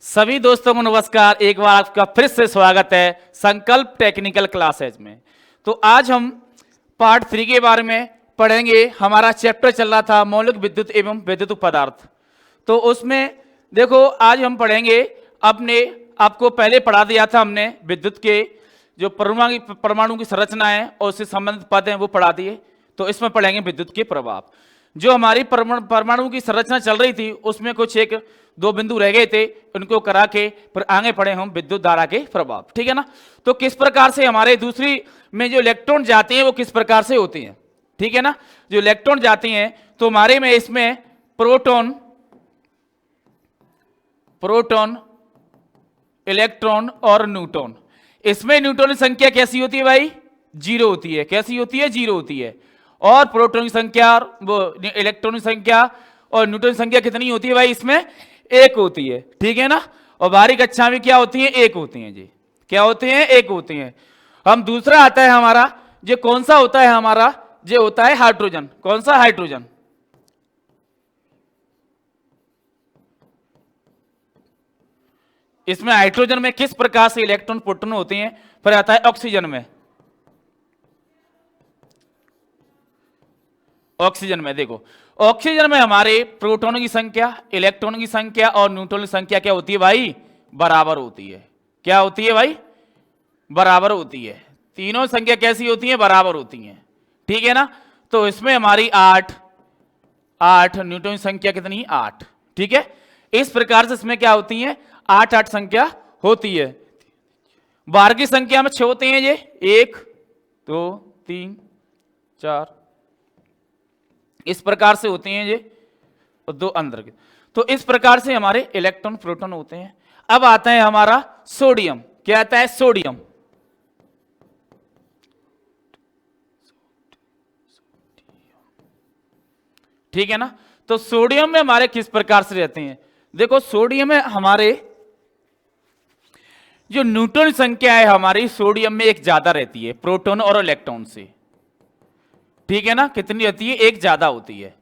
सभी दोस्तों को नमस्कार। एक बार आपका फिर से स्वागत है संकल्प टेक्निकल क्लासेज में। तो आज हम पार्ट 3 के बारे में पढ़ेंगे। हमारा चैप्टर चल रहा था मौलिक विद्युत एवं वैद्युत पदार्थ। तो उसमें देखो आज हम पढ़ेंगे, अपने आपको पहले पढ़ा दिया था हमने विद्युत के जो परमाणु की संरचना है और उससे संबंधित पद हैं वो पढ़ा दिए। तो इसमें पढ़ेंगे विद्युत के प्रभाव। जो हमारी परमाणु की संरचना चल रही थी उसमें कुछ एक दो बिंदु रह गए थे, उनको करा के फिर आगे पढ़े हम विद्युत धारा के प्रभाव। ठीक है ना। तो किस प्रकार से हमारे दूसरी में जो इलेक्ट्रॉन जाते हैं वो किस प्रकार से होती हैं। ठीक है ना। जो इलेक्ट्रॉन जाते हैं तो हमारे में इसमें प्रोटॉन, इलेक्ट्रॉन और न्यूट्रॉन। इसमें न्यूट्रॉन की संख्या कैसी होती है भाई? 0 होती है। कैसी होती है? 0 होती है। और प्रोटॉन की संख्या और वो इलेक्ट्रॉन की संख्या और न्यूट्रॉन की संख्या कितनी होती है भाई? इसमें 1 होती है। ठीक है ना। और बाहरी कक्षा में क्या होती है? 1 होती है जी। क्या होती है? 1 होती है। हम दूसरा आता है हमारा, जो कौन सा होता है हमारा? जो होता है हाइड्रोजन। कौन सा? हाइड्रोजन। इसमें हाइड्रोजन में किस प्रकार से इलेक्ट्रॉन प्रोटॉन होते हैं? फिर आता है ऑक्सीजन में। ऑक्सीजन में देखो, ऑक्सीजन में हमारे प्रोटॉन की संख्या, इलेक्ट्रॉन की संख्या और न्यूट्रॉन की संख्या क्या होती है भाई? बराबर होती है। क्या होती है भाई? बराबर होती है। तीनों संख्या कैसी होती है? बराबर होती है। ठीक है ना। तो इसमें हमारी 8 न्यूट्रॉन की संख्या कितनी? 8। ठीक है। इस प्रकार से इसमें क्या होती है? 8 संख्या होती है। बाहर की संख्या में 6 होते हैं ये, 1 2 3 4 इस प्रकार से होते हैं ये, और 2 अंदर के। तो इस प्रकार से हमारे इलेक्ट्रॉन प्रोटॉन होते हैं। अब आता है हमारा सोडियम। क्या आता है? सोडियम। ठीक है ना। तो सोडियम में हमारे किस प्रकार से रहते हैं? देखो, सोडियम में हमारे जो न्यूट्रॉन संख्या है हमारी सोडियम में एक ज्यादा रहती है प्रोटॉन और इलेक्ट्रॉन से। ठीक है ना। कितनी रहती है? एक ज्यादा होती है।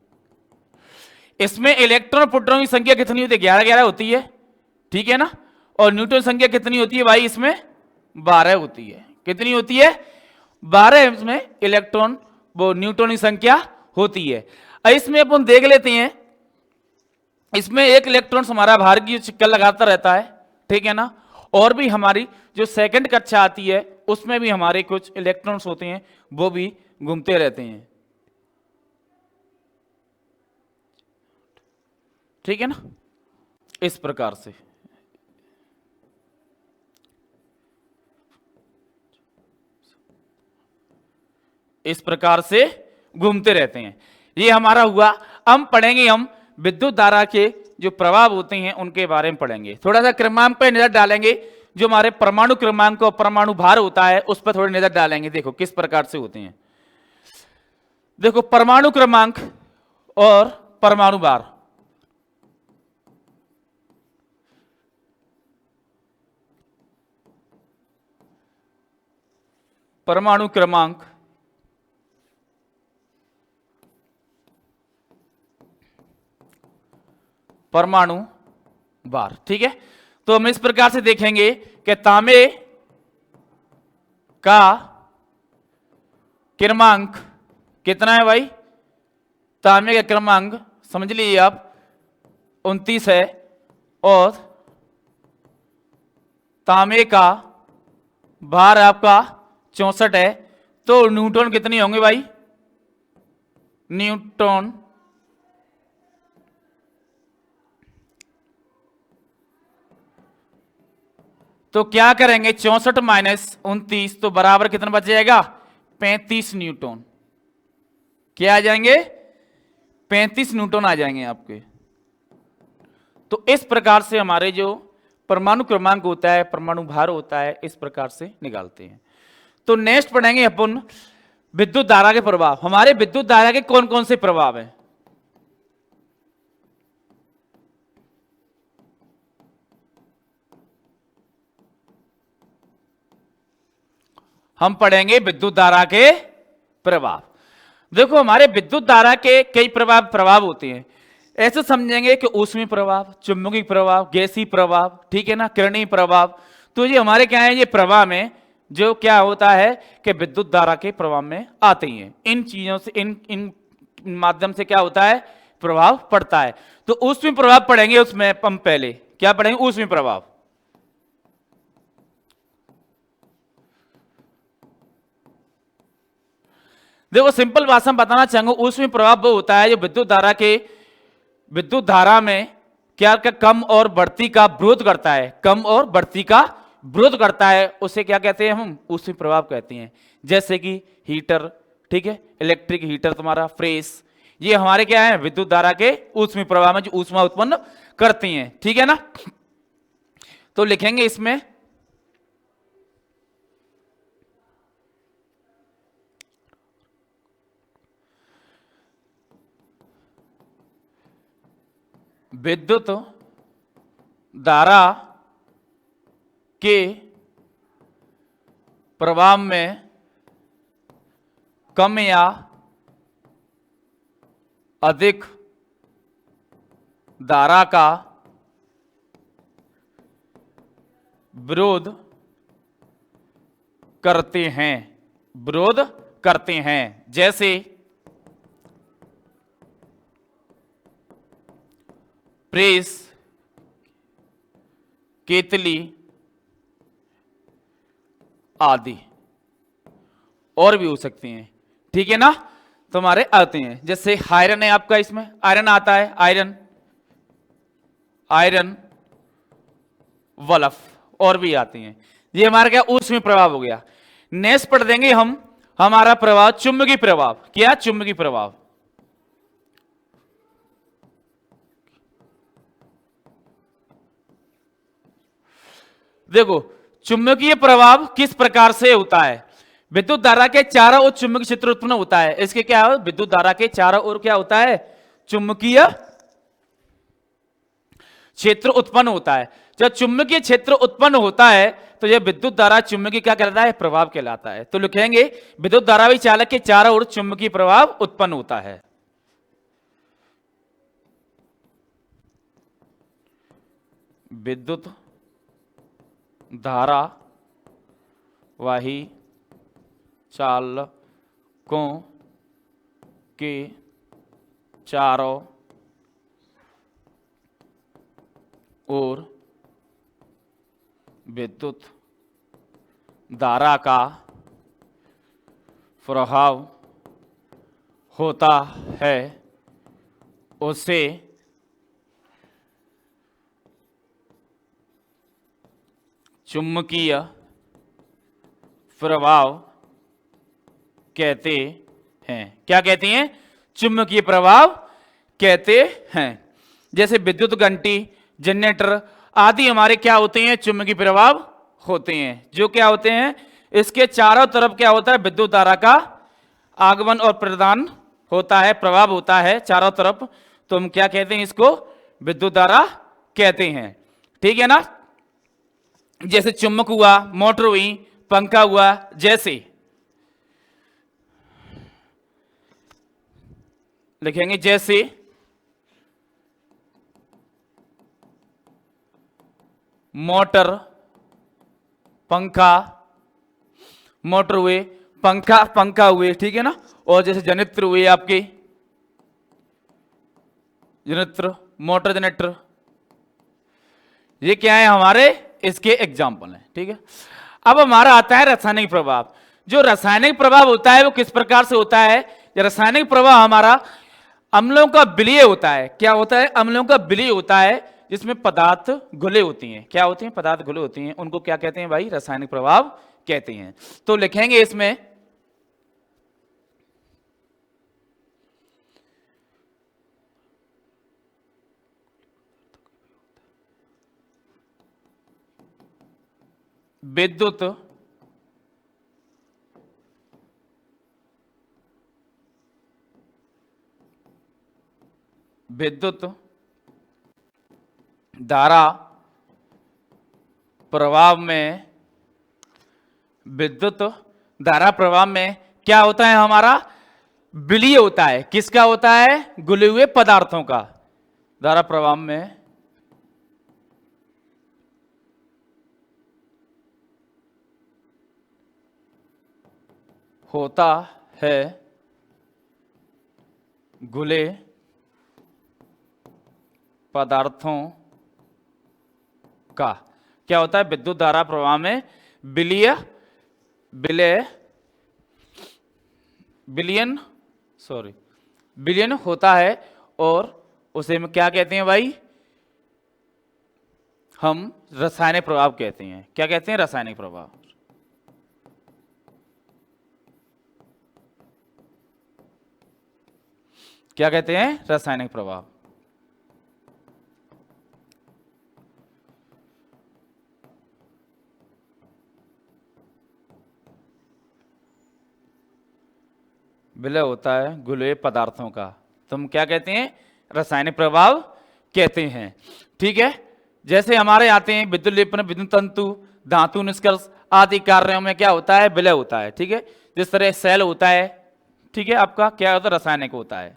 इसमें इलेक्ट्रॉन प्रोटॉन की संख्या कितनी होती है? 11 होती है। ठीक है ना। और न्यूट्रॉन संख्या कितनी होती है भाई? इसमें 12 होती है। कितनी होती है? 12 इसमें इलेक्ट्रॉन वो न्यूट्रॉन की संख्या होती है। इसमें अपन देख लेते हैं, इसमें एक इलेक्ट्रॉन हमारा बाहर की चक्कर लगाता रहता है। ठीक है ना। और भी हमारी जो सेकंड कक्षा आती है उसमें भी हमारे कुछ इलेक्ट्रॉन्स होते हैं वो भी घूमते रहते हैं। ठीक है ना। इस प्रकार से घूमते रहते हैं। ये हमारा हुआ। अब पढ़ेंगे हम विद्युत धारा के जो प्रभाव होते हैं उनके बारे में पढ़ेंगे। थोड़ा सा क्रमांक पे नजर डालेंगे। जो हमारे परमाणु क्रमांक और परमाणु भार होता है उस पर थोड़ी नजर डालेंगे। देखो किस प्रकार से होते हैं। देखो, परमाणु क्रमांक और परमाणु भार। परमाणु क्रमांक परमाणु भार। ठीक है। तो हम इस प्रकार से देखेंगे कि तांबे का क्रमांक कितना है भाई? तांबे का क्रमांक समझ लीजिए आप 29 है। और तांबे का भार आपका 64 है। तो न्यूट्रॉन कितने होंगे भाई? न्यूट्रॉन तो क्या करेंगे? 64 माइनस 29 तो बराबर कितना बच जाएगा? 35 न्यूटन। क्या आ जाएंगे? 35 न्यूटन आ जाएंगे आपके। तो इस प्रकार से हमारे जो परमाणु क्रमांक होता है, परमाणु भार होता है, इस प्रकार से निकालते हैं। तो नेक्स्ट पढ़ेंगे अपन विद्युत धारा के प्रभाव। हमारे विद्युत धारा के कौन कौन से प्रभाव हैं? हम पढ़ेंगे विद्युत धारा के प्रभाव। देखो, हमारे विद्युत धारा के कई प्रभाव होते हैं। ऐसे समझेंगे कि ऊष्मीय प्रभाव, चुंबकीय प्रभाव, गैसीय प्रभाव, ठीक है ना, किरणीय प्रभाव। तो ये हमारे क्या है, ये प्रवाह में जो क्या होता है कि विद्युत धारा के प्रवाह में आती हैं। इन चीजों से इन माध्यम से क्या होता है, प्रभाव पड़ता है। तो ऊष्मीय प्रभाव पढ़ेंगे, उसमें हम पहले क्या पढ़ेंगे, ऊष्मीय प्रभाव। देखो सिंपल भाषा में बताना चाहूंगा, ऊष्मीय प्रभाव वो होता है जो विद्युत धारा में क्या कम और बढ़ती का विरोध करता है, कम और बढ़ती का विरोध करता है, उसे क्या कहते हैं, हम ऊष्मीय प्रभाव कहते हैं। जैसे कि हीटर, ठीक है, इलेक्ट्रिक हीटर तुम्हारा, फ्रेश, ये हमारे क्या है, विद्युत धारा के ऊष्मीय प्रभाव में जो ऊष्मा उत्पन्न करती हैं, ठीक है ना। तो लिखेंगे इसमें विद्युत धारा के प्रवाह में कम या अधिक धारा का विरोध करते हैं, विरोध करते हैं। जैसे प्रेस, केतली आदि, और भी हो सकती हैं, ठीक है ना, तुम्हारे आते हैं। जैसे आयरन है आपका, इसमें आयरन आता है, आयरन वल्फ, और भी आती हैं। ये हमारा क्या ऊष्मीय प्रभाव हो गया। नेक्स्ट पढ़ देंगे हम हमारा प्रभाव चुंबकीय प्रभाव। क्या, चुंबकीय प्रभाव। देखो चुंबकीय प्रभाव किस प्रकार से होता है, विद्युत धारा के चारों ओर चुंबकीय क्षेत्र उत्पन्न होता है। इसके क्या है, विद्युत धारा के चारों ओर क्या होता है, चुंबकीय क्षेत्र उत्पन्न होता है। जब चुंबकीय क्षेत्र उत्पन्न होता है तो यह विद्युत धारा चुंबकीय क्या कहलाता है, प्रभाव कहलाता है। तो लिखेंगे विद्युत धारा चालक के चारों ओर चुंबकीय प्रभाव उत्पन्न होता है। विद्युत धारा वाही चालकों के चारों ओर विद्युत धारा का प्रभाव होता है, उसे चुंबकीय प्रभाव कहते हैं। क्या कहते हैं, चुंबकीय प्रभाव कहते हैं। जैसे विद्युत घंटी, जनरेटर आदि हमारे क्या होते हैं, चुंबकीय प्रभाव होते हैं। जो क्या होते हैं, इसके चारों तरफ क्या होता है, विद्युत धारा का आगमन और प्रदान होता है, प्रभाव होता है चारों तरफ। तो हम क्या कहते हैं, इसको विद्युत धारा कहते हैं, ठीक है ना। जैसे चुंबक हुआ, मोटर हुई, पंखा हुआ, जैसे लिखेंगे जैसे मोटर, पंखा, मोटर हुए, पंखा हुए, ठीक है ना। और जैसे जनरेटर हुए आपके, जनरेटर, मोटर जनरेटर, ये क्या है हमारे, इसके एग्जाम्पल हैं, ठीक है। अब हमारा आता है रासायनिक प्रभाव। जो रासायनिक प्रभाव होता है वो किस प्रकार से होता है, रासायनिक प्रभाव हमारा अम्लों का विलय होता है। क्या होता है, अम्लों का विलय होता है, जिसमें पदार्थ घुले होती हैं। क्या होती हैं, पदार्थ घुले होती हैं, उनको क्या कहते हैं भाई, रासायनिक प्रभाव कहते हैं। तो लिखेंगे इसमें विद्युत धारा प्रवाह में, विद्युत धारा प्रवाह में क्या होता है हमारा, विलय होता है। किसका होता है, घुले हुए पदार्थों का, धारा प्रवाह में होता है घुले पदार्थों का। क्या होता है? विद्युत धारा प्रवाह में विलय विलयन होता है, और उसे में क्या कहते हैं भाई? हम रासायनिक प्रभाव कहते हैं। क्या कहते हैं? रासायनिक प्रभाव। क्या कहते हैं? रासायनिक प्रभाव। विलय होता है घुले पदार्थों का, तो हम क्या कहते हैं? रासायनिक प्रभाव कहते हैं। ठीक है, जैसे हमारे आते हैं विद्युत लेपन, विद्युत तंतु, धातु निष्कर्ष आदि कार्यों में क्या होता है? विलय होता है। ठीक है, जिस तरह सेल होता है, ठीक है, आपका क्या होता है? रासायनिक होता है।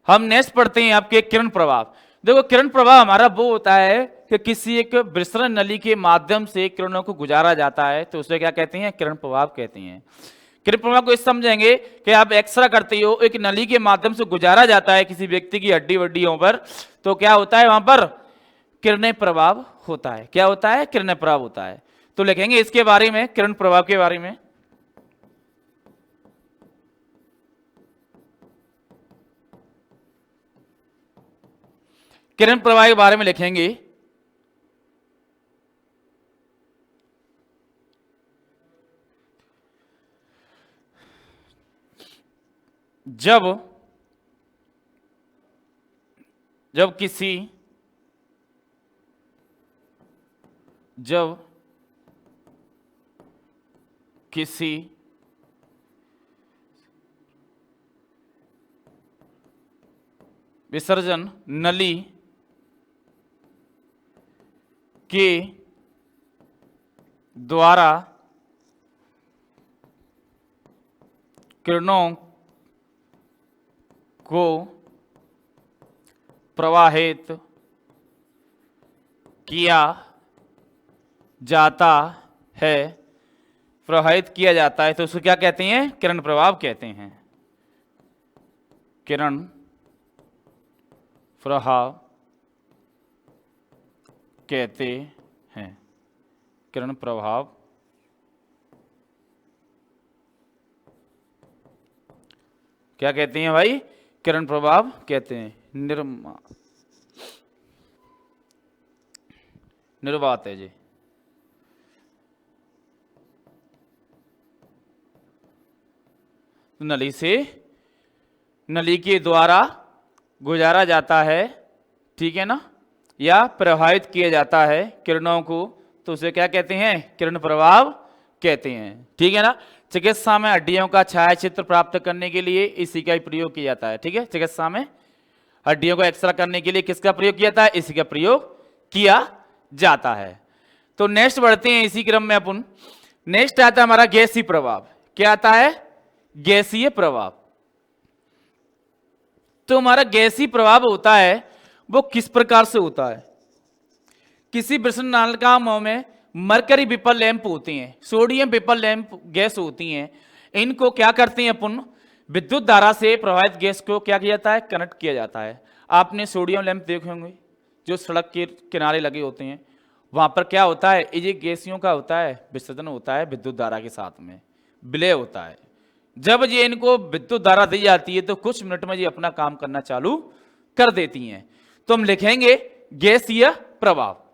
हम नेक्स्ट पढ़ते हैं आपके किरण प्रभाव। देखो, किरण प्रभाव हमारा वो होता है कि किसी एक विसरण नली के माध्यम से किरणों को गुजारा जाता है, तो उसे क्या कहते हैं? किरण प्रभाव कहते हैं। किरण प्रभाव को इस समझेंगे कि आप एक्सरे करते हो, एक नली के माध्यम से गुजारा जाता है किसी व्यक्ति की हड्डी वड्डियों पर, तो क्या होता है? वहां पर किरण प्रभाव होता है। क्या होता है? किरण प्रभाव होता है। तो लिखेंगे इसके बारे में, किरण प्रभाव के बारे में। किरण प्रवाह के बारे में लिखेंगे। जब किसी विसर्जन नली के द्वारा किरणों को प्रवाहित किया जाता है, तो उसको क्या कहते हैं? किरण प्रभाव कहते हैं। किरण प्रभाव कहते हैं। किरण प्रभाव क्या कहते हैं भाई? किरण प्रभाव कहते हैं। निर्वात है जी। नली के द्वारा गुजारा जाता है, ठीक है ना, या प्रभावित किया जाता है किरणों को, तो उसे क्या कहते हैं? किरण प्रभाव कहते हैं। ठीक है ना। चिकित्सा में हड्डियों का छायाचित्र प्राप्त करने के लिए इसी का प्रयोग किया जाता है। ठीक है, चिकित्सा में हड्डियों को एक्सरे करने के लिए किसका प्रयोग किया जाता है? इसी का प्रयोग किया जाता है। तो नेक्स्ट बढ़ते हैं इसी क्रम में अपन। नेक्स्ट आता है हमारा गैसीय प्रभाव। क्या आता है? गैसीय प्रभाव। तो हमारा गैसीय प्रभाव होता है वो किस प्रकार से होता है? किसी विसरण नलिकाओं में मरकरी विपल लैंप होती हैं, सोडियम विपल लैंप गैस होती हैं, इनको क्या करते हैं अपन? विद्युत धारा से प्रवाहित गैस को क्या किया जाता है? कनेक्ट किया जाता है। आपने सोडियम लैंप देखे होंगे जो सड़क के किनारे लगे होते हैं, वहां पर क्या होता है? ये गैसियों का होता है विसर्जन होता है विद्युत धारा के साथ में, विलय होता है। जब ये इनको विद्युत धारा दी जाती है तो कुछ मिनट में ये अपना काम करना चालू कर देती हैं। तो हम लिखेंगे गैसीय प्रभाव।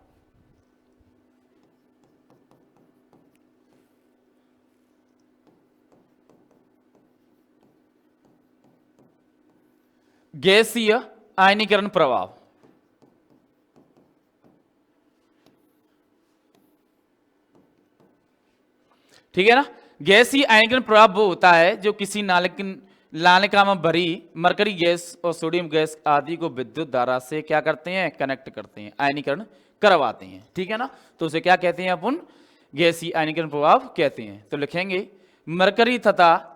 गैसीय आयनीकरण प्रभाव। ठीक है ना। गैसीय आयनीकरण प्रभाव वो होता है जो किसी नालिका में भरी मरकरी गैस और सोडियम गैस आदि को विद्युत धारा से क्या करते हैं? कनेक्ट करते हैं, आयनीकरण करवाते हैं। ठीक है ना। तो उसे क्या कहते हैं अपन? गैसीय आयनीकरण प्रभाव कहते हैं। तो लिखेंगे मरकरी तथा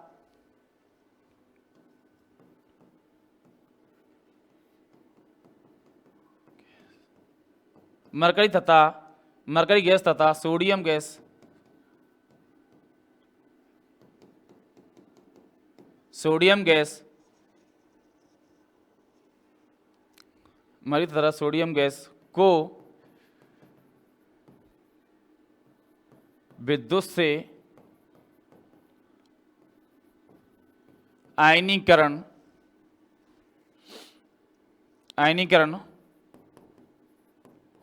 मरकरी गैस तथा सोडियम गैस सोडियम गैस को विद्युत से आयनीकरण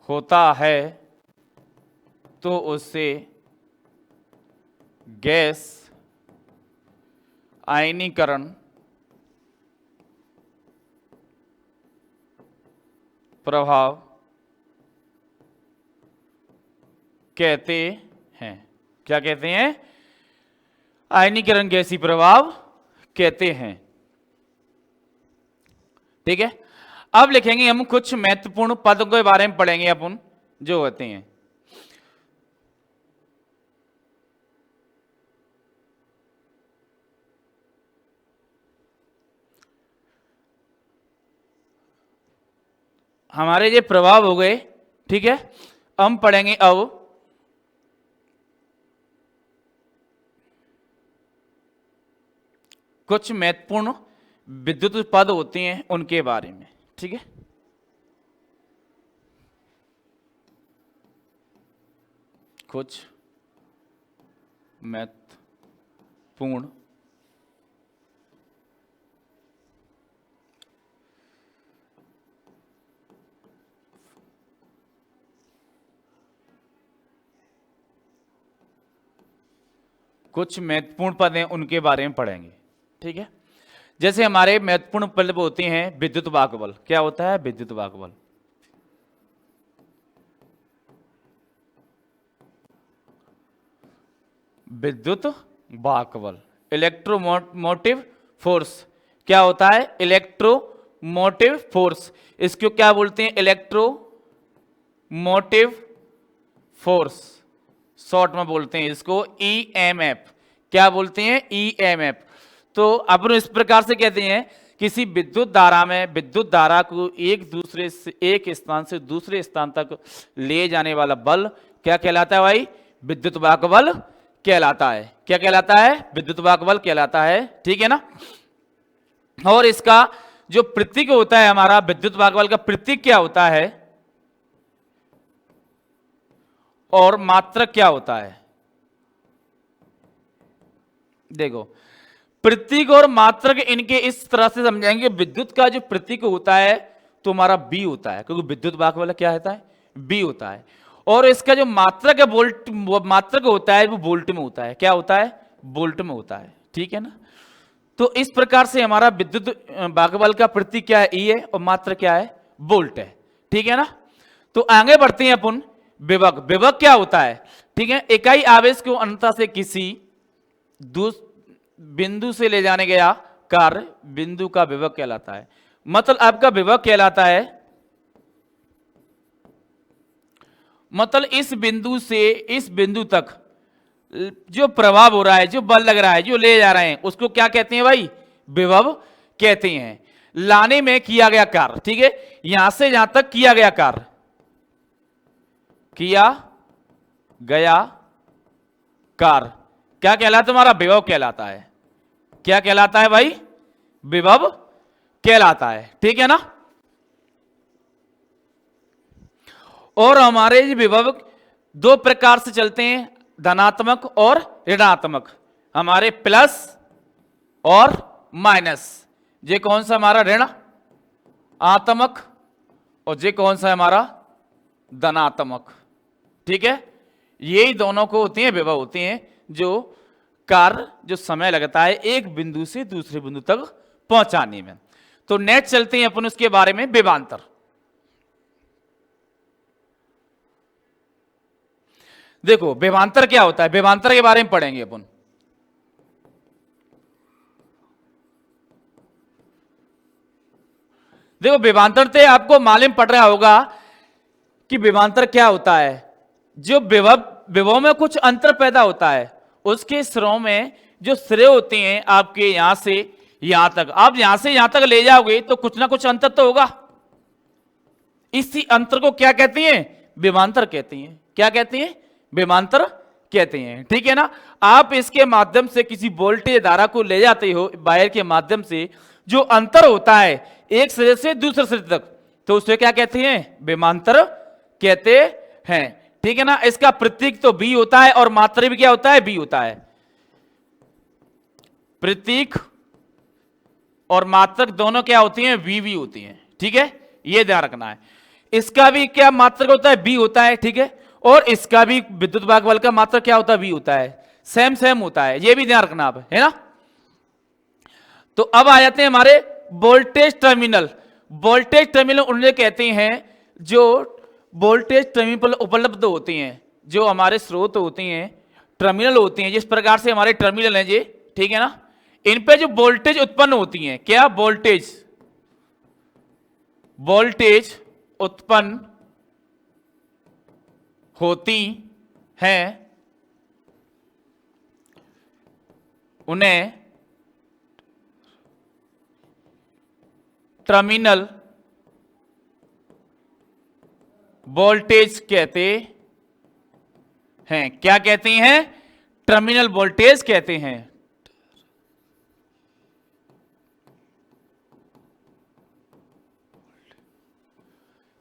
होता है तो उससे गैस आयनीकरण प्रभाव कहते हैं। क्या कहते हैं? आयनीकरण गैसीय प्रभाव कहते हैं। ठीक है, अब लिखेंगे हम कुछ महत्वपूर्ण पदों के बारे में पढ़ेंगे अपन जो होते हैं। हमारे ये प्रभाव हो गए। ठीक है, हम पढ़ेंगे अब कुछ महत्वपूर्ण विद्युत पद होते हैं उनके बारे में। ठीक है, कुछ महत्वपूर्ण पद हैं उनके बारे में पढ़ेंगे। ठीक है, जैसे हमारे महत्वपूर्ण पद होते हैं विद्युत वाहक बल। क्या होता है? विद्युत वाहक बल। विद्युत वाहक बल, इलेक्ट्रोमोटिव फोर्स। क्या होता है? Electromotive force. इसको क्या बोलते हैं? इलेक्ट्रोमोटिव फोर्स, शॉर्ट में बोलते हैं इसको ईएमएफ। क्या बोलते हैं? ईएमएफ। तो अपन इस प्रकार से कहते हैं किसी विद्युत धारा में विद्युत धारा को एक स्थान से दूसरे स्थान तक ले जाने वाला बल क्या कहलाता है भाई? विद्युत वाहक बल कहलाता है। क्या कहलाता है? विद्युत वाहक बल कहलाता है। ठीक है ना। और इसका जो प्रतीक होता है, हमारा विद्युत वाहक बल का प्रतीक क्या होता है और मात्रक क्या होता है? देखो, प्रतीक और मात्रक इनके इस तरह से समझाएंगे। विद्युत का जो प्रतीक होता है तो हमारा बी होता है, क्योंकि विद्युत वाहक बल क्या होता है? बी होता है। और इसका जो मात्रक है मात्रक होता है वो वोल्ट में होता है। क्या होता है? वोल्ट में होता है। ठीक है ना। तो इस प्रकार से हमारा विद्युत वाहक बल का प्रतीक क्या है? ई है, और मात्रक क्या है? वोल्ट है। ठीक है ना। तो आगे बढ़ते हैं अपन। विभव। विभव क्या होता है? ठीक है, इकाई आवेश को अनंतता से किसी बिंदु से ले जाने गया कार्य बिंदु का विभव कहलाता है। मतलब आपका विभव कहलाता है, मतलब इस बिंदु से इस बिंदु तक जो प्रभाव हो रहा है, जो बल लग रहा है, जो ले जा रहे हैं, उसको क्या कहते हैं भाई? विभव कहते हैं। लाने में किया गया कार्य। ठीक है, यहां से यहां तक किया गया कार्य, किया गया कार्य क्या कहलाता है? तुम्हारा विभव कहलाता है। क्या कहलाता है भाई? विभव कहलाता है। ठीक है ना। और हमारे विभव दो प्रकार से चलते हैं, धनात्मक और ऋणात्मक। हमारे प्लस और माइनस। ये कौन सा हमारा? ऋण आत्मक। और ये कौन सा है हमारा? धनात्मक। ठीक है, यही दोनों को होते हैं विभव होते हैं, जो कार्य जो समय लगता है एक बिंदु से दूसरे बिंदु तक पहुंचाने में। तो नेक्स्ट चलते हैं अपन उसके बारे में, विभवांतर। देखो, विभवांतर क्या होता है? विभवांतर के बारे में पढ़ेंगे अपन। देखो, विभवांतर से आपको मालूम पड़ रहा होगा कि विभवांतर क्या होता है। जो विभव में कुछ अंतर पैदा होता है, उसके सिरों में जो सिरे होते हैं आपके यहां से यहां तक, आप यहां से यहां तक ले जाओगे तो कुछ ना कुछ अंतर तो होगा। इसी अंतर को क्या कहते हैं? विभवांतर कहते हैं। क्या कहते हैं? विभवांतर कहते हैं। ठीक है ना। आप इसके माध्यम से किसी वोल्टेज धारा को ले जाते हो वायर के माध्यम से, जो अंतर होता है एक सिरे से दूसरे सिरे तक, तो उसे क्या कहते हैं? विभवांतर कहते हैं। ठीक है ना। इसका प्रतीक तो बी होता है और मात्रा भी क्या होता है? बी होता है। प्रतीक और मात्रक दोनों क्या होती हैं? वी होती हैं। ठीक है, ये ध्यान रखना है। इसका भी क्या मात्रक होता है? बी होता है। ठीक है, और इसका भी विद्युत भाग बल का मात्रक क्या होता है? बी होता है। सेम होता है, ये भी ध्यान रखना आप, है ना। तो अब आ जाते हैं हमारे वोल्टेज टर्मिनल। वोल्टेज टर्मिनल उन्हें कहते हैं जो वोल्टेज टर्मिनल पर उपलब्ध होती हैं, जो हमारे स्रोत होती हैं, टर्मिनल होती हैं, जिस प्रकार से हमारे टर्मिनल हैं जी। ठीक है ना। इन पे जो वोल्टेज उत्पन्न होती हैं, क्या वोल्टेज उत्पन्न होती हैं, उन्हें टर्मिनल वोल्टेज कहते हैं। क्या कहते हैं? टर्मिनल वोल्टेज कहते हैं।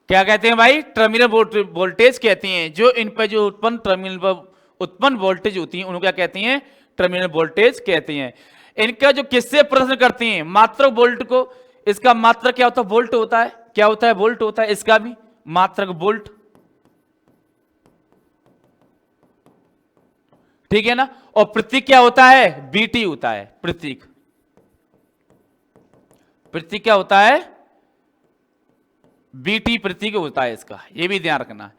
क्या कहते हैं भाई? टर्मिनल वोल्टेज कहते हैं। जो इन पर जो उत्पन्न टर्मिनल पर उत्पन्न वोल्टेज होती है, उनको क्या कहते हैं? टर्मिनल वोल्टेज कहते हैं। इनका जो किससे प्रदर्शन करती हैं? मात्रक वोल्ट को। इसका मात्रक क्या होता है? वोल्ट होता है। क्या होता है? वोल्ट होता है। इसका भी मात्रक वोल्ट। ठीक है ना। और प्रतीक क्या होता है? बीटी होता है। प्रतीक क्या होता है? बीटी प्रतीक होता है इसका, ये भी ध्यान रखना है।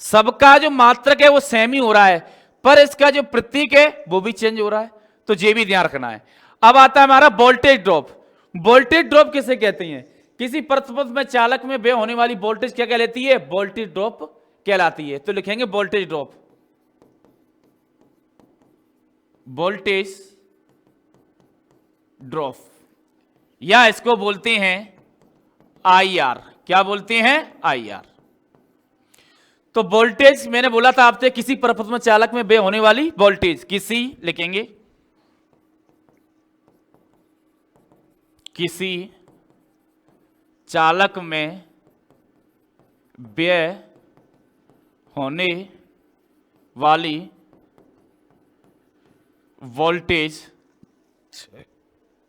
सबका जो मात्रक है वो सेम ही हो रहा है, पर इसका जो प्रतीक है वो भी चेंज हो रहा है, तो ये भी ध्यान रखना है। अब आता है हमारा वोल्टेज ड्रॉप। वोल्टेज ड्रॉप किसे कहते हैं? किसी पथ में चालक में व्यय होने वाली वोल्टेज क्या कहलाती है? वोल्टेज ड्रॉप कहलाती है। तो लिखेंगे वोल्टेज ड्रॉप। वोल्टेज ड्रॉप, या इसको बोलते हैं IR। क्या बोलते हैं? IR। तो वोल्टेज मैंने बोला था आपसे, किसी पथ में चालक में व्यय होने वाली वोल्टेज, किसी लिखेंगे किसी चालक में व्यय होने वाली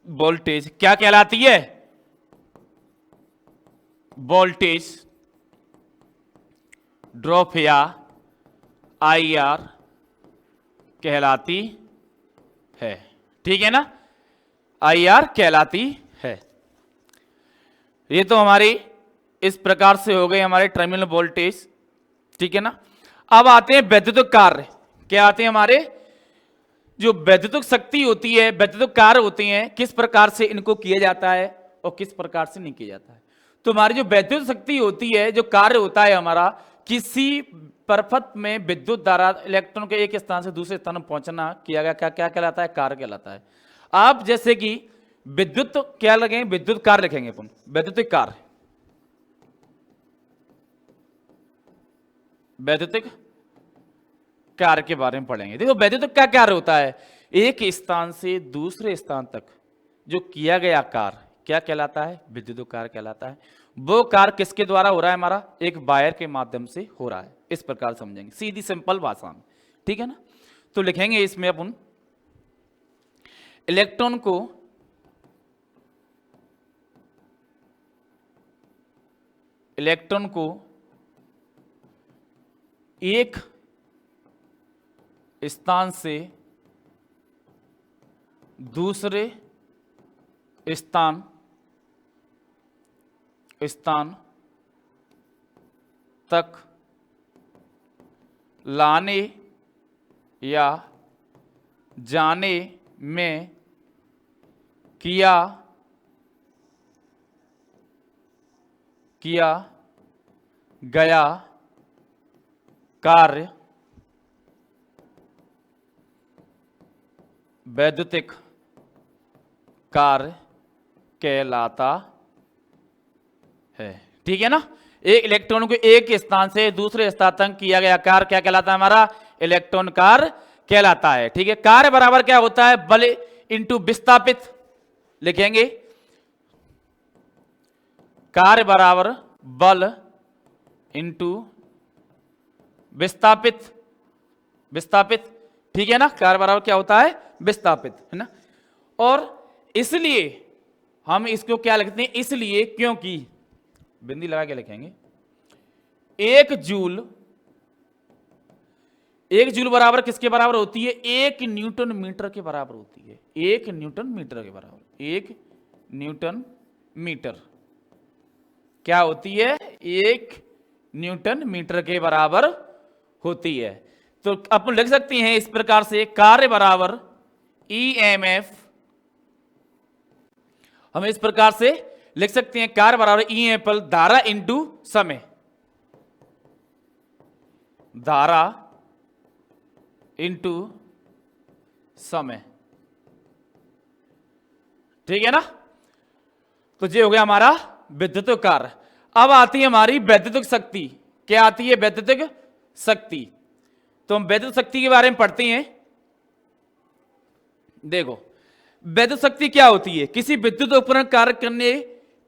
वोल्टेज क्या कहलाती है? वोल्टेज ड्रॉप या IR कहलाती है। ठीक है ना। IR कहलाती है। ये तो हमारी इस प्रकार से हो गए हमारे टर्मिनल वोल्टेज। ठीक है ना। अब आते हैं वैद्युतिक कार्य। क्या आते हैं हमारे? जो वैद्युतिक शक्ति होती है, वैद्युतिक कार्य होते हैं, किस प्रकार से इनको किया जाता है और किस प्रकार से नहीं किया जाता है। तो हमारी जो वैद्युत शक्ति होती है, जो कार्य होता है हमारा, किसी परपथ में विद्युत धारा इलेक्ट्रॉन के एक स्थान से दूसरे स्थान में पहुंचना किया गया, क्या क्या कहलाता है? कार्य कहलाता है। आप जैसे कि विद्युत क्या लगे? विद्युत कार्य लिखेंगे अपन। वैद्युतिक कार्य, वैद्युतिक कार्य के बारे में पढ़ेंगे। देखो वैद्युतिक क्या कार्य होता है? एक स्थान से दूसरे स्थान तक जो किया गया कार्य क्या कहलाता है? विद्युत कार्य कहलाता है। वो कार्य किसके द्वारा हो रहा है? हमारा एक वायर के माध्यम से हो रहा है। इस प्रकार समझेंगे, सीधी सिंपल भाषा में। ठीक है ना। तो लिखेंगे इसमें अपन इलेक्ट्रॉन को एक स्थान से दूसरे स्थान तक लाने या जाने में किया गया कार्य वैद्युतिक कार्य कहलाता है। ठीक है ना। एक इलेक्ट्रॉन को एक स्थान से दूसरे स्थान तक किया गया कार्य क्या कहलाता है? हमारा इलेक्ट्रॉन कार्य कहलाता है। ठीक है, कार्य बराबर क्या होता है? बल इंटू विस्थापित। लिखेंगे कार्य बराबर बल इंटू विस्थापित। विस्थापित, ठीक है ना, कार्य बराबर क्या होता है? विस्थापित, है ना। और इसलिए हम इसको क्या लिखते हैं? इसलिए क्योंकि बिंदी लगा के लिखेंगे, एक जूल बराबर किसके बराबर होती है? 1 न्यूटन मीटर के बराबर होती है। 1 न्यूटन मीटर के बराबर, 1 न्यूटन मीटर क्या होती है? 1 न्यूटन मीटर के बराबर होती है। तो अपन लिख सकते हैं इस प्रकार से, कार्य बराबर ईएमएफ। हम इस प्रकार से लिख सकते हैं, कार्य बराबर ईएमएफ धारा इंटू समय। धारा इंटू समय, ठीक है ना। तो ये हो गया हमारा विद्युत कार्य। अब आती है हमारी वैद्युतिक शक्ति। क्या आती है? वैद्युतिक शक्ति। तो हम वैद्युत शक्ति के बारे में पढ़ते हैं। देखो, वैद्युत शक्ति क्या होती है? किसी विद्युत उपकरण कार्य करने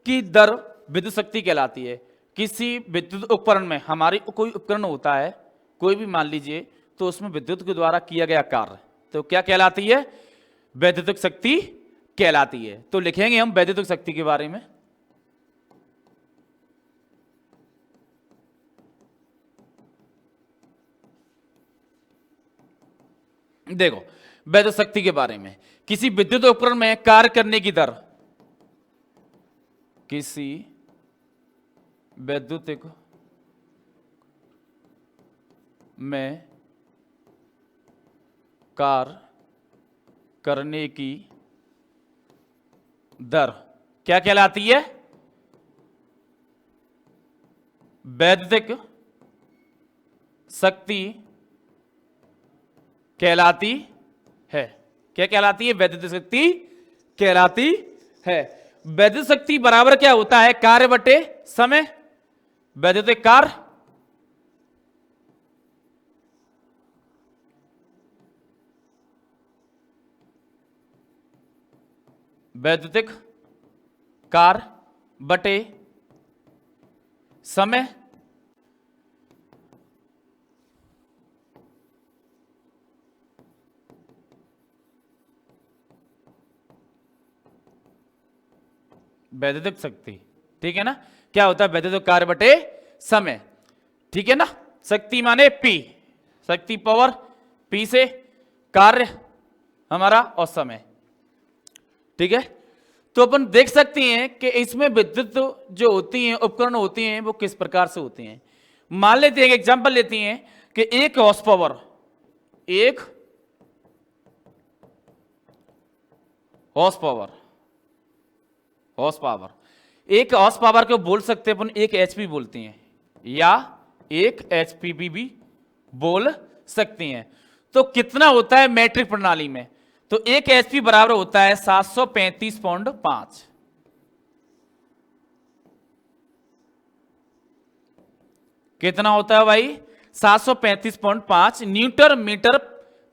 की दर विद्युत शक्ति कहलाती है। किसी विद्युत उपकरण में, हमारी कोई उपकरण होता है, कोई भी मान लीजिए, तो उसमें विद्युत के द्वारा किया गया कार्य तो क्या कहलाती है? वैद्युतिक शक्ति कहलाती है। तो लिखेंगे हम वैद्युतिक शक्ति के बारे में। देखो, वैद्युत शक्ति के बारे में, किसी विद्युत उपकरण में कार्य करने की दर, किसी वैद्युतिक में कार्य करने की दर क्या कहलाती है? वैद्युतिक शक्ति कहलाती है। क्या कहलाती है? वैद्युतिक शक्ति कहलाती है। वैद्युत शक्ति बराबर क्या होता है? कार्य बटे समय। वैद्युतिक कार्य वैद्युतिक कार्य बटे समय। वैद्युतिक शक्ति, ठीक है ना। क्या होता है? वैद्युतिक कार्य बटे समय, ठीक है ना। शक्ति माने P, शक्ति पावर P से कार्य हमारा और समय, ठीक है। तो अपन देख सकते हैं कि इसमें विद्युत जो होती हैं, उपकरण होती हैं, वो किस प्रकार से होती हैं। मान लेते हैं, एक एग्जांपल लेते हैं कि 1 horse power, 1 horse power, horse power, 1 horse power को बोल सकते हैं अपन 1 HP बोलते हैं, या 1 HP भी बोल सकते हैं। तो कितना होता है मैट्रिक प्रणाली में? तो 1 HP बराबर होता है 735.5। कितना होता है भाई? 735.5 न्यूटन मीटर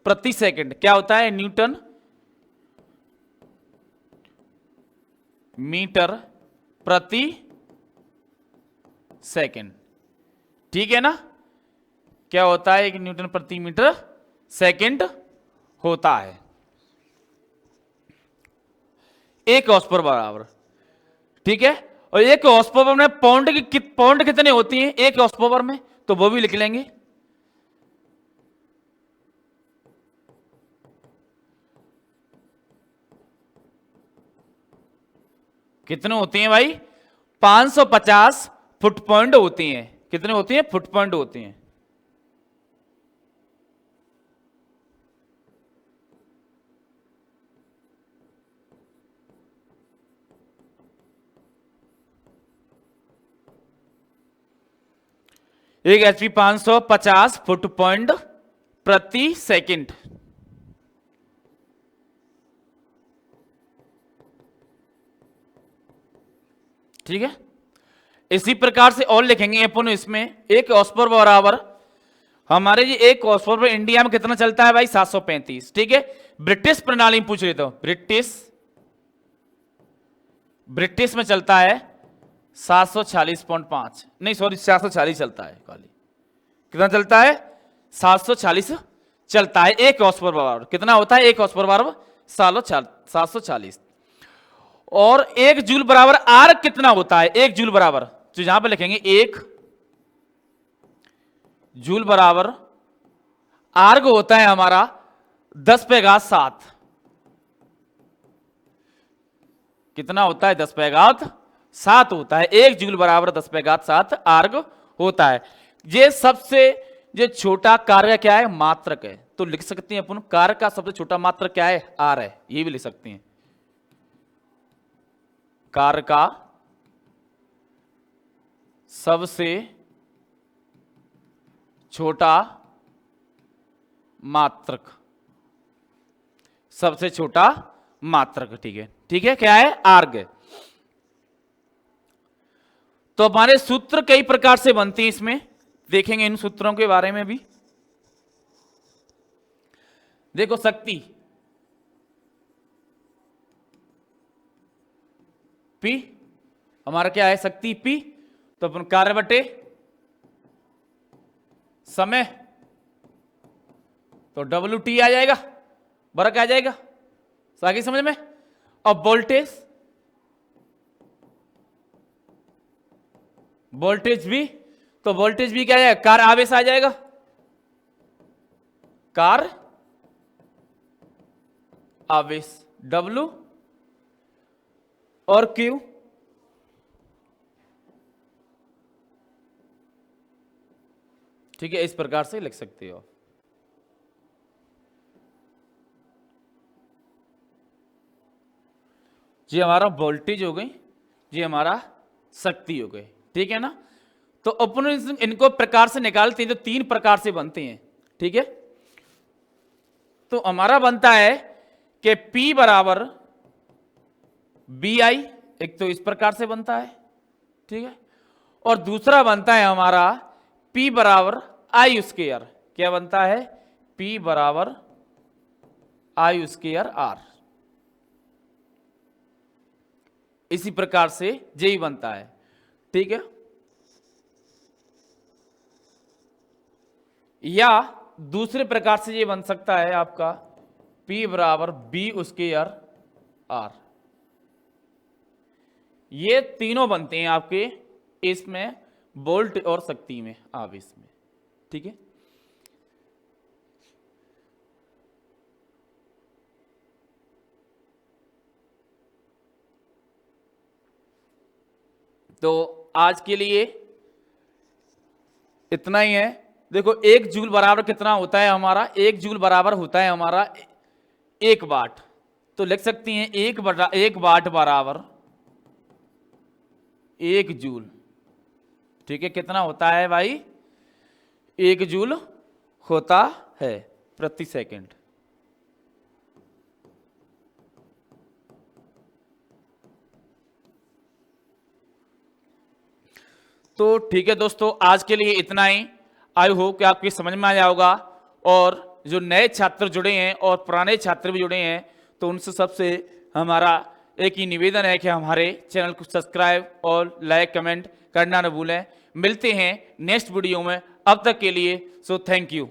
प्रति सेकंड। क्या होता है? न्यूटन मीटर प्रति सेकंड, ठीक है ना। क्या होता है? 1 न्यूटन प्रति मीटर सेकंड होता है। 1 हॉर्स पावर बराबर, ठीक है। और 1 हॉर्स पावर में पाउंड कितने होती हैं 1 हॉर्स पावर में? तो वो भी लिख लेंगे। कितने होती हैं भाई? 550 फुट पॉइंट होती हैं। कितने होती हैं? फुट पॉइंट होती हैं। एक HP 550 फुट पॉइंट प्रति सेकंड, ठीक है। इसी प्रकार से और लिखेंगे अपन इसमें, एक हॉर्सपावर बराबर हमारे जी एक हॉर्सपावर इंडिया में कितना चलता है भाई 735, ठीक है। ब्रिटिश प्रणाली में पूछ लेता हूं, ब्रिटिश में चलता है 746.5, नहीं सॉरी 740 चलता है खाली। कितना चलता है 740 चलता है। एक हॉर्सपावर बराबर कितना होता है, एक हॉर्सपावर बराबर 740। और एक जूल बराबर आर कितना होता है, एक जूल बराबर, तो यहां पे लिखेंगे एक जूल बराबर आर्ग होता है हमारा 10⁻7। कितना होता है 10⁻7 होता है। एक जूल बराबर 10⁻7 आर्ग होता है। ये सबसे जो छोटा कार्य क्या है, मात्रक है। तो लिख सकते हैं अपन कार्य का सबसे छोटा मात्रक क्या है, आर है, ये भी लिख सकते हैं। कार्य का सबसे छोटा मात्रक, सबसे छोटा मात्रक, ठीक है, ठीक है, क्या है, आर्ग है। तो हमारे सूत्र कई प्रकार से बनते हैं, इसमें देखेंगे इन सूत्रों के बारे में भी। देखो शक्ति P हमारा क्या है, शक्ति P, तो अपन कार्य बटे समय, तो WT आ जाएगा, वर्ग आ जाएगा, आगे समझ में। अब वोल्टेज भी, तो वोल्टेज भी क्या है, कार्य आवेश आ जाएगा, कार्य आवेश W और Q, ठीक है, इस प्रकार से लिख सकते हो। ये हमारा वोल्टेज हो गई, ये हमारा शक्ति हो गई, ठीक है ना। तो अपन इनको प्रकार से निकालते हैं, तो 3 प्रकार से बनते हैं, ठीक है। तो हमारा बनता है कि P बराबर BI, एक तो इस प्रकार से बनता है, ठीक है। और दूसरा बनता है हमारा P बराबर I स्क्वायर, क्या बनता है, P बराबर I स्क्वायर R, इसी प्रकार से यही बनता है, ठीक है। या दूसरे प्रकार से ये बन सकता है आपका P बराबर B स्क्वायर R, ये तीनों बनते हैं आपके इसमें वोल्ट और शक्ति में, आवेश में, ठीक है। तो आज के लिए इतना ही है। देखो 1 जूल बराबर कितना होता है हमारा, 1 जूल बराबर होता है हमारा 1 वाट, तो लिख सकते हैं 1 वाट बराबर 1 जूल, ठीक है। कितना होता है भाई, 1 जूल होता है प्रति सेकंड। तो ठीक है दोस्तों, आज के लिए इतना ही। आई होप कि आपकी समझ में आया होगा। और जो नए छात्र जुड़े हैं और पुराने छात्र भी जुड़े हैं, तो उनसे सबसे हमारा एक ही निवेदन है कि हमारे चैनल को सब्सक्राइब और लाइक कमेंट करना न भूलें। मिलते हैं नेक्स्ट वीडियो में, अब तक के लिए सो थैंक यू।